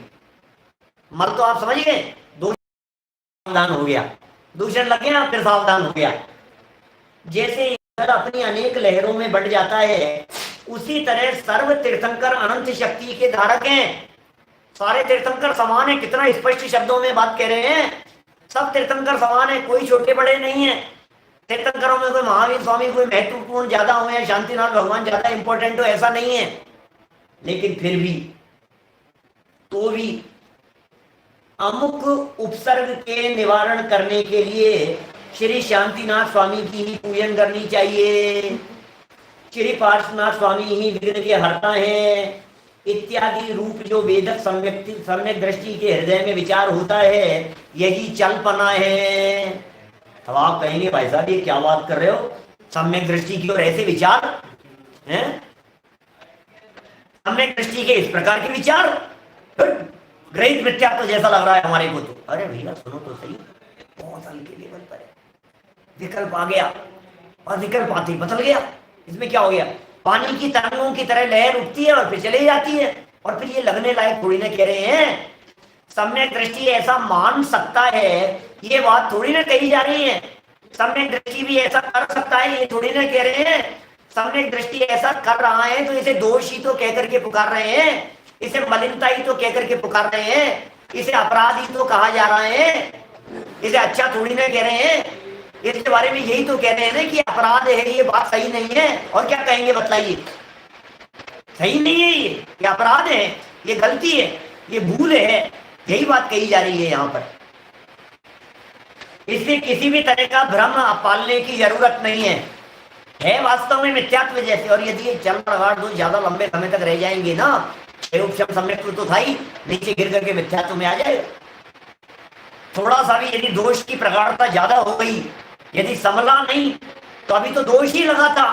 मल तो आप समझ गए, सावधान हो गया, दूषण लग गया फिर सावधान हो गया। जैसे जल अपनी अनेक लहरों में बढ़ जाता है, उसी तरह सर्व तीर्थंकर अनंत शक्ति के धारक हैं। सारे तीर्थंकर समान है, कितना स्पष्ट शब्दों में बात कह रहे हैं, सब तीर्थंकर समान है, कोई छोटे बड़े नहीं है। तीर्थंकरों में कोई महावीर स्वामी कोई महत्वपूर्ण ज्यादा हो या शांतिनाथ भगवान ज्यादा इंपॉर्टेंट हो, ऐसा नहीं है। लेकिन फिर भी तो भी अमुक उपसर्ग के निवारण करने के लिए श्री शांतिनाथ स्वामी की ही पूजन करनी चाहिए, श्री पार्श्वनाथ स्वामी ही विघ्न के हरता है इत्यादि रूप जो वेदक सम्यक दृष्टि के हृदय में विचार होता है, यही चलपना है। अब आप कहेंगे भाई साहब ये क्या बात कर रहे हो, सम्यक दृष्टि की ओर ऐसे विचार हैं, सम्यक दृष्टि के इस प्रकार के विचार, ग्रहित मिथ्या तो जैसा लग रहा है हमारे को। तो अरे भैया सुनो तो सही, बहुत हल्के लेवल पर है, विकल्प आ गया और विकल्प आते ही बदल गया। इसमें क्या हो गया, पानी की तरंगों की तरह लहर उठती है और फिर चली जाती है, और फिर ये लगने लायक थोड़ी ना कह रहे हैं। सम्यक दृष्टि ऐसा मान सकता है, ये बात थोड़ी ना कही जा रही है। सम्यक दृष्टि भी ऐसा कर सकता है, ये थोड़ी ना कह रहे हैं। सम्यक दृष्टि ऐसा कर रहा है तो इसे दोष ही तो कह करके पुकार रहे हैं, इसे मलिनता ही तो कह करके पुकार रहे हैं, इसे अपराध ही तो कहा जा रहा है, इसे अच्छा थोड़ी ना कह रहे हैं। इसके बारे में यही तो कह रहे हैं ना कि अपराध है, ये बात सही नहीं है। और क्या कहेंगे बताइए, सही नहीं है, ये अपराध है, ये गलती है, ये भूल है, यही बात कही जा रही है यहाँ पर। इसलिए किसी भी तरह का भ्रम पालने की जरूरत नहीं है वास्तव में मिथ्यात्व जैसे। और यदि ये चल प्रगाढ़ दो ज्यादा लंबे समय तक रह जाएंगे ना, उपशम सम्यक तो था ही, नीचे गिर करके मिथ्यात्व में आ जाएगा। थोड़ा सा भी यदि दोष की प्रगाढ़ता ज्यादा हो गई, यदि संभला नहीं, तो अभी तो दोष ही लगा था,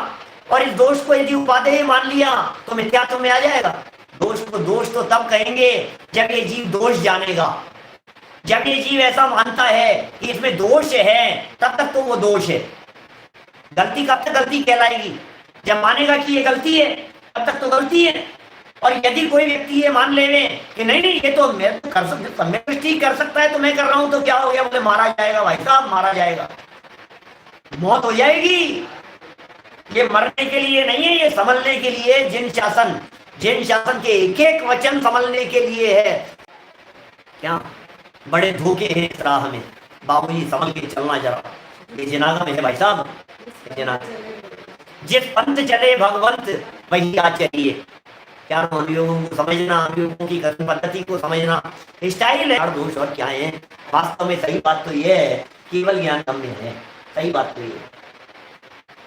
और इस दोष को यदि उपादेय मान लिया तो मिथ्यात्व में आ जाएगा। दोष को दोष तो तब कहेंगे जब ये जीव दोष जानेगा, जब ये जीव ऐसा मानता है कि इसमें दोष है, तब तक तो वो दोष है। गलती कब तक गलती कहलाएगी, जब मानेगा कि ये गलती है, तब तक तो गलती है। और यदि कोई व्यक्ति ये मान ले कि नहीं नहीं ये तो मैं तो कर सकता, मैं कुछ ठीक कर सकता है तो मैं कर रहा हूं, तो क्या हो गया, बोले मारा जाएगा भाई साहब, मारा जाएगा, मौत हो जाएगी। ये मरने के लिए नहीं है, ये संभलने के लिए, जिन शासन के एक एक वचन संभलने के लिए है। क्या बड़े धोखे हैं इस राह में, बाबूजी संभल के चलना जरा, ये जनागम है भाई साहब, जिस पंथ चले भगवंत वही आचरिए। क्या अनुयोगों को समझना, अनुयोगों की कथन पद्धति को समझना, स्टाइल है, दोष और क्या है। वास्तव में सही बात तो ये है, केवल ज्ञान कम में है, सही बात तो ये,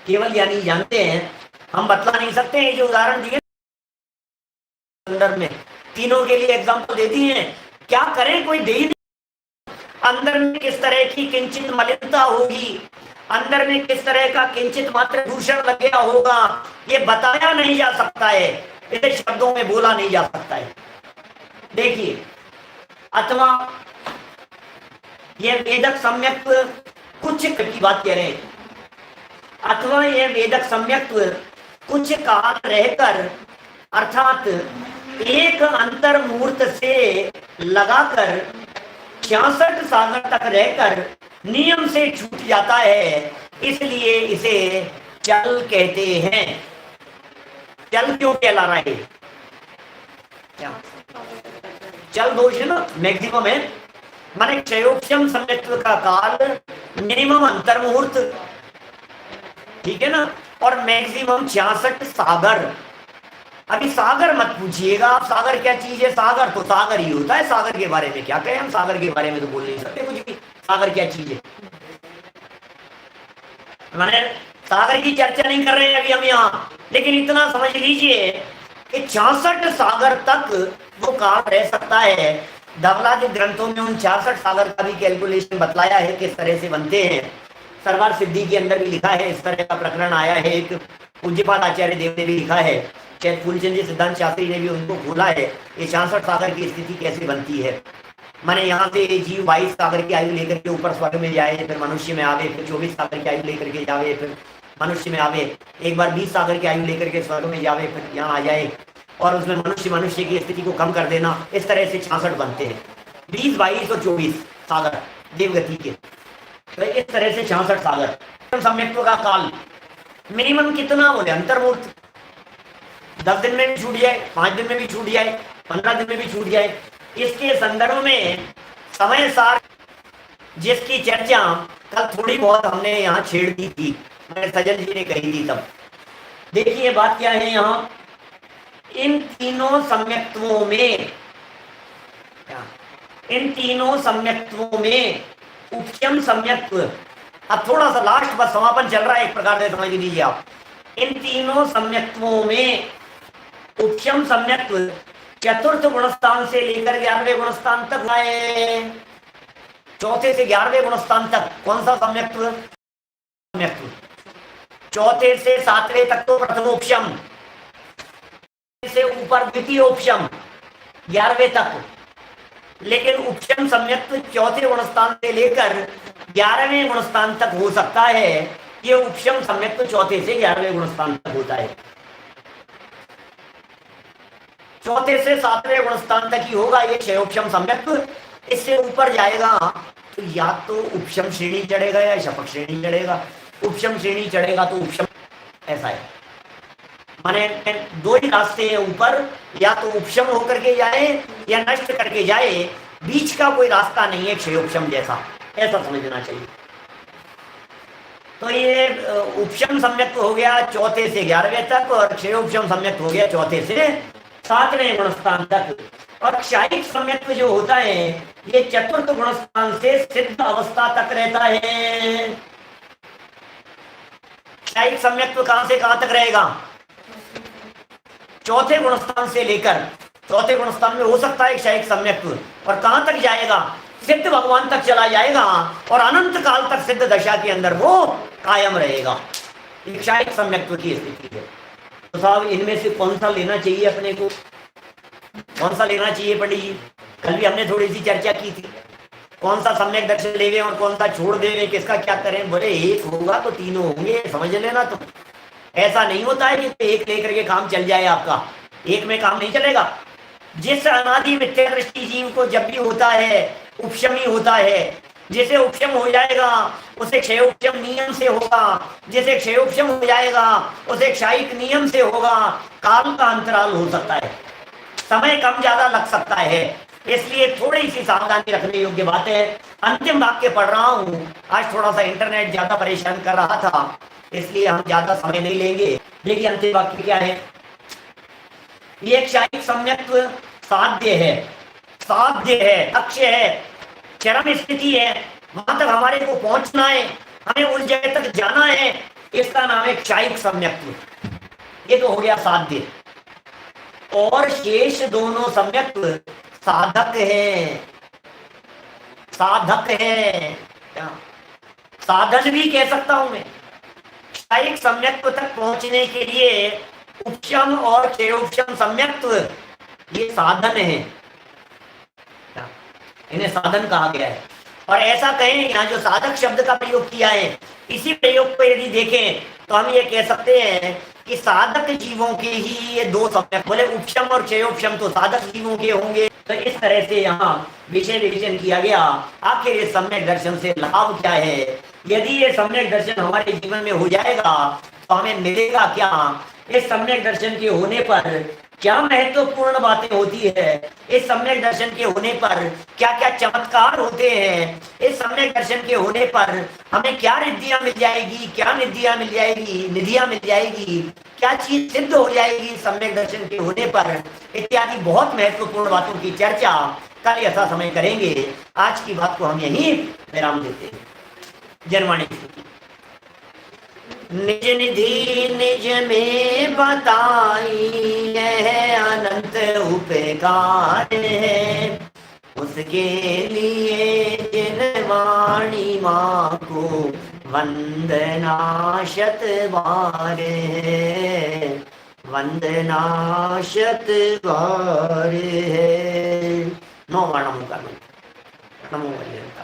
केवल ज्ञानी जानते हैं, हम बतला नहीं सकते हैं। जो उदाहरण दिए अंदर में, तीनों के लिए एग्जाम्पल दे दिए हैं, क्या करें कोई दे ही नहीं। अंदर में किस तरह की किंचित मलिनता होगी, अंदर में किस तरह का किंचित मात्र दूषण लग गया होगा, ये बताया नहीं जा सकता है, इसे शब्दों में बोला नहीं जा सकता है। देखिए, अथवा ये वेदक सम्यक कुछ की बात कह रहे हैं, अथवा ये वेदक सम्यक कुछ काल रहकर, अर्थात एक अंतर मूर्त से लगाकर 66 सागर तक रहकर नियम से छूट जाता है, इसलिए इसे चल कहते हैं। चल क्यों कहला रहा है, क्या चल दोष है ना, मैक्सिमम है, माने क्षयोक्षम सम्यक्त्व का काल, मिनिमम अंतर मुहूर्त, ठीक है ना, और मैक्सिमम 66 सागर। अभी सागर मत पूछिएगा आप, सागर क्या चीज है, सागर तो सागर ही होता है, सागर के बारे में क्या कहें हम, सागर के बारे में तो बोल नहीं सकते कुछ भी, सागर क्या चीज है। मैंने सागर की चर्चा नहीं कर रहे हैं अभी हम यहाँ, लेकिन इतना समझ लीजिए कि 66 सागर तक वो काल रह सकता है। धवलादिक ग्रंथों में उन 66 सागर का भी कैलकुलेशन बतलाया है किस तरह से बनते हैं। सरवार सिद्धि के अंदर भी लिखा है, इस तरह का प्रकरण आया है। एक पूज्यपाद आचार्य देव ने भी लिखा है, शायद फूलचंद जी सिद्धांत शास्त्री ने भी उनको खोला है, ये 66 सागर की स्थिति कैसे बनती है। माने यहाँ से जीव 22 सागर की आयु लेकर के ऊपर स्वर्ग में जाए, फिर मनुष्य में आवे, फिर 24 सागर की आयु लेकर के जावे, फिर मनुष्य में आवे, एक बार 20 सागर की आयु लेकर के स्वर्ग में जावे, फिर यहाँ आ जाए और उसमें मनुष्य की स्थिति को कम कर देना। इस तरह से 66 बनते हैं, 20, 22 और 24 सागर देवगति के। तो इस तरह से 66 सागर। सम्यक्त्व का काल मिनिमम कितना बोले, अंतर्मूर्त 10 दिन में भी छूट जाए, 5 दिन में भी छूट जाए, 15 दिन में भी छूट जाए। इसके संदर्भ में समय सार जिसकी चर्चा कल थोड़ी बहुत हमने यहाँ छेड़ दी थी, मैंने सजन जी ने कही थी तब। देखिए बात क्या है यहाँ, इन तीनों सम्यक्त्वों में, इन तीनों सम्यक्त्वों में उपशम सम्यक्त्व, अब थोड़ा सा लास्ट बस समापन चल रहा है एक प्रकार से समझ लीजिए आप। इन तीनों सम्यक्त्वों में उपशम सम्यक्त्व चतुर्थ गुणस्थान से लेकर 11वें गुणस्थान तक आए। चौथे से 11वें गुणस्थान तक कौन सा सम्यक्त्व? सम्यक्त्व। चौथे से 7वें तक तो प्रथमोपशम, से ऊपर द्वितीय उपशम 11वें तक। लेकिन उपशम सम्यक्त्व चौथे गुणस्थान से लेकर 11वें गुणस्थान तक हो सकता है। ये उपशम सम्यक्त्व चौथे से 11वें गुणस्थान तक होता है। चौथे से 7वें गुणस्थान तक ही होगा ये क्षयोपशम सम्यक्त्व। इससे ऊपर जाएगा तो या तो उपशम श्रेणी चढ़ेगा या शपक श्रेणी चढ़ेगा। उपशम श्रेणी चढ़ेगा तो उपशम, ऐसा है। माने दो ही रास्ते हैं ऊपर, या तो उपशम होकर के जाए या नष्ट करके जाए, बीच का कोई रास्ता नहीं है क्षयोपशम जैसा, ऐसा समझना चाहिए। तो ये उपशम सम्यक्त्व हो गया चौथे से 11वें तक, और क्षयोपशम सम्यक्त्व हो गया चौथे से 7वें गुणस्थान तक। और क्षायिक सम्यक्त्व जो होता है ये चतुर्थ गुणस्थान से सिद्ध अवस्था तक रहता है। क्षायिक सम्यक्त्व कहां से कहां तक रहेगा? चौथे गुणस्थान से लेकर, चौथे गुणस्थान में हो सकता है क्षायिक सम्यक्त्व, और कहां तक जाएगा? सिद्ध भगवान तक चला जाएगा, और अनंत काल तक सिद्ध दशा के अंदर वो कायम रहेगा। क्षायिक सम्यक्त्व की स्थिति है। तो साहब इनमें से कौन सा लेना चाहिए अपने को, कौन सा लेना चाहिए पंडित जी? कल भी हमने थोड़ी सी चर्चा की थी, कौन सा सम्यक दर्शन लेवे और कौन सा छोड़ देवे, किसका क्या करें। बोले एक होगा तो तीनों होंगे, समझ लेना। तो ऐसा नहीं होता है कि एक लेकर के काम चल जाए आपका, एक में काम नहीं चलेगा। जिस अनादि मिथ्या दृष्टि जीव को जब भी होता है उपशमी होता है, जिसे उपशम हो जाएगा उसे क्षयोपशम नियम से होगा, जिसे क्षयोपशम हो जाएगा उसे क्षायिक नियम से होगा। काल का अंतराल हो सकता है, समय कम ज्यादा लग सकता है, इसलिए थोड़ी सी सावधानी रखने योग्य बात है। अंतिम वाक्य पढ़ रहा हूं, आज थोड़ा सा इंटरनेट ज्यादा परेशान कर रहा था, इसलिए हम ज्यादा समय नहीं लेंगे। देखिए अंतिम वाक्य क्या है। ये क्षायिक सम्यक्त्व साध्य है, साध्य है, लक्ष्य है, चरम स्थिति है, वहां तक हमारे को पहुंचना है, हमें उस जगह तक जाना है, इसका नाम है क्षायिक सम्यक्त्व। ये तो हो गया साध्य। और शेष दोनों सम्यक्त्व साधक है, साधक है, साधन भी कह सकता हूं मैं। क्षायिक सम्यक्त्व तक पहुंचने के लिए उपशम और क्षयोपशम सम्यक्त्व ये साधन है, इन्हें साधन कहा गया है। और ऐसा कहें, यहाँ जो साधक शब्द का प्रयोग किया है, इसी प्रयोग को यदि देखें तो हम ये कह सकते हैं कि साधक जीवों के ही ये दो सम्यक, बोले उपशम और क्षयोपशम तो साधक जीवों के होंगे। तो इस तरह से यहाँ विषय विवेचन किया गया। आखिर ये सम्यक दर्शन से लाभ क्या है? यदि ये सम्यक दर्शन हमारे जीवन में हो जाएगा तो हमें मिलेगा क्या? इस सम्यक दर्शन के होने पर क्या महत्वपूर्ण बातें होती है? इस सम्यक दर्शन के होने पर क्या क्या चमत्कार होते हैं? इस सम्यक दर्शन के होने पर हमें क्या रिद्धियां मिल जाएगी, क्या निधियां मिल जाएगी, निधियां मिल जाएगी, क्या चीज सिद्ध हो जाएगी सम्यक दर्शन के होने पर, इत्यादि बहुत महत्वपूर्ण बातों की चर्चा कल यथा समय करेंगे। आज की बात को हम यहीं विराम देते हैं। जनवाणी। निज निधि निज में बताई यह अनंत उपकार है, उसके लिए जिन वाणी माँ को वंदना शत बार है, वंदना शत बार है। नौ वर्णों का नमो वैजयंता।